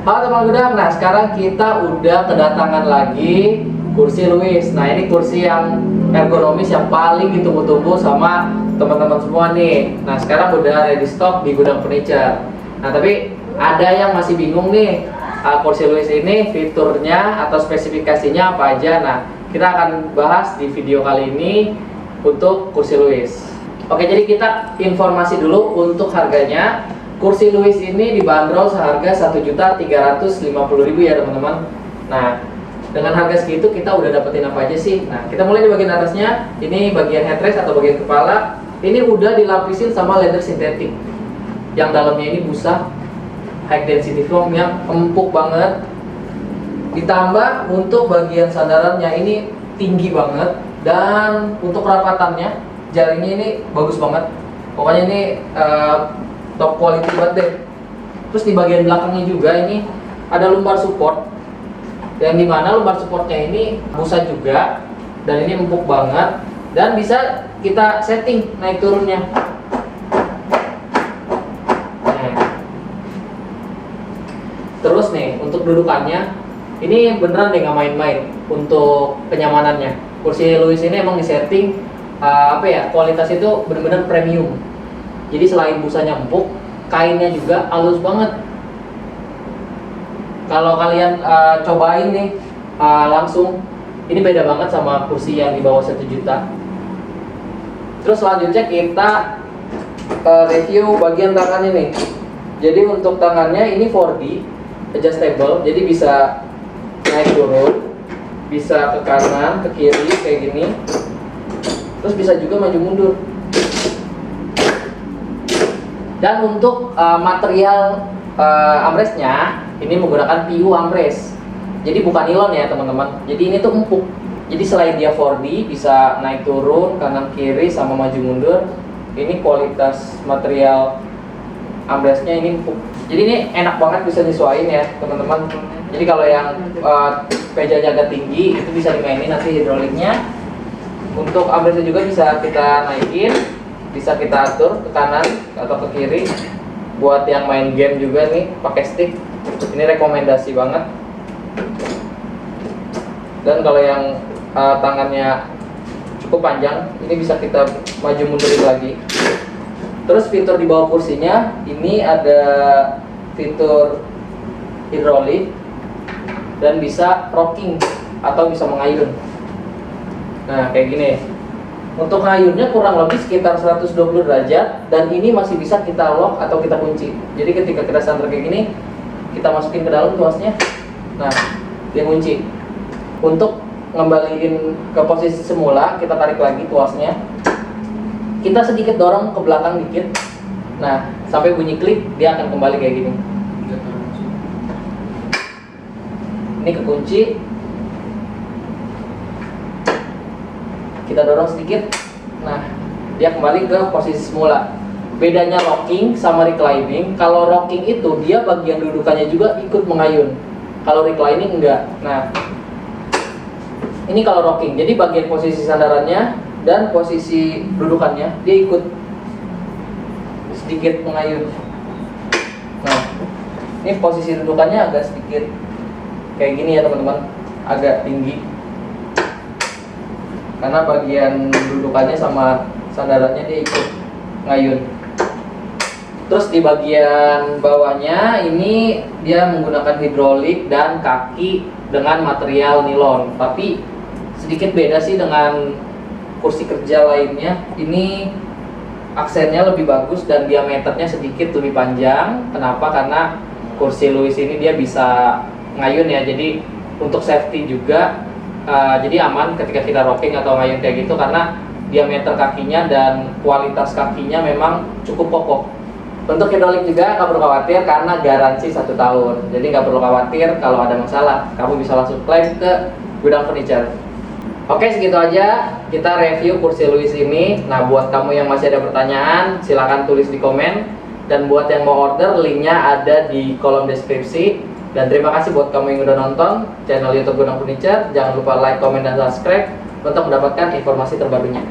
Halo teman gudang, nah sekarang kita udah kedatangan lagi kursi Louis. Nah ini kursi yang ergonomis yang paling ditunggu-tunggu sama teman-teman semua nih. Nah sekarang udah ready stock di Gudang Furniture. Nah tapi ada yang masih bingung nih, kursi Louis ini fiturnya atau spesifikasinya apa aja. Nah kita akan bahas di video kali ini untuk kursi Louis. Oke, jadi kita informasi dulu untuk harganya. Kursi Louis ini dibanderol seharga Rp1.350.000 ya teman-teman. Nah, dengan harga segitu kita udah dapetin apa aja sih? Nah, kita mulai di bagian atasnya. Ini bagian headrest atau bagian kepala. Ini udah dilapisin sama leather sintetik. Yang dalamnya ini busa high density foam yang empuk banget. Ditambah untuk bagian sandarannya ini tinggi banget, dan untuk kerapatannya jaringnya ini bagus banget. Pokoknya ini top quality banget deh. Terus di bagian belakangnya juga ini ada lumbar support, yang dimana lumbar supportnya ini busa juga, dan ini empuk banget, dan bisa kita setting naik turunnya. Terus nih untuk dudukannya ini beneran deh nggak main-main untuk kenyamanannya. Kursi Louis ini emang disetting kualitas itu bener-bener premium. Jadi selain busanya empuk, kainnya juga halus banget. Kalau kalian cobain nih langsung, ini beda banget sama kursi yang di bawah 1 juta. Terus selanjutnya kita review bagian tangan ini. Jadi untuk tangannya ini 4D adjustable, jadi bisa naik turun, bisa ke kanan, ke kiri kayak gini. Terus bisa juga maju mundur. Dan untuk material armrestnya ini menggunakan PU armrest. Jadi bukan nilon ya teman-teman. Jadi ini tuh empuk. Jadi selain dia 4D, bisa naik turun, kanan kiri sama maju mundur. Ini kualitas material armrestnya ini empuk. Jadi ini enak banget, bisa disesuaiin ya teman-teman. Jadi kalau yang mejanya agak tinggi itu bisa dimainin nanti hidroliknya. Untuk armrestnya juga bisa kita naikin, bisa kita atur ke kanan atau ke kiri. Buat yang main game juga nih pakai stick, ini rekomendasi banget. Dan kalau yang tangannya cukup panjang, ini bisa kita maju mundurin lagi. Terus fitur di bawah kursinya ini ada fitur hidrolik dan bisa rocking atau bisa mengayun. Nah kayak gini. Untuk ngayunnya kurang lebih sekitar 120 derajat, dan ini masih bisa kita lock atau kita kunci. Jadi ketika kita santer kayak gini, kita masukin ke dalam tuasnya. Nah, dia kunci. Untuk ngembaliin ke posisi semula, kita tarik lagi tuasnya. Kita sedikit dorong ke belakang dikit. Nah, sampai bunyi klik, dia akan kembali kayak gini. Ini kekunci. Kita dorong sedikit, nah dia kembali ke posisi semula. Bedanya locking sama reclining, kalau rocking itu dia bagian dudukannya juga ikut mengayun, kalau reclining enggak. Nah ini kalau rocking, jadi bagian posisi sandarannya dan posisi dudukannya dia ikut sedikit mengayun. Nah ini posisi dudukannya agak sedikit kayak gini ya teman-teman, agak tinggi, karena bagian dudukannya sama sandarannya dia ikut ngayun. Terus di bagian bawahnya ini dia menggunakan hidrolik dan kaki dengan material nilon, tapi sedikit beda sih dengan kursi kerja lainnya. Ini aksennya lebih bagus dan diameternya sedikit lebih panjang. Kenapa? Karena kursi Louis ini dia bisa ngayun ya, jadi untuk safety juga. Jadi aman ketika kita rocking atau ngayun kayak gitu, karena diameter kakinya dan kualitas kakinya memang cukup kokoh. Untuk hidrolik juga nggak perlu khawatir karena garansi 1 tahun. Jadi nggak perlu khawatir kalau ada masalah, kamu bisa langsung klaim ke Gudang Furniture. Oke, segitu aja kita review kursi Louis ini. Nah buat kamu yang masih ada pertanyaan, silahkan tulis di komen. Dan buat yang mau order, linknya ada di kolom deskripsi. Dan terima kasih buat kamu yang udah nonton channel YouTube Gudang Furniture. Jangan lupa like, comment, dan subscribe untuk mendapatkan informasi terbarunya.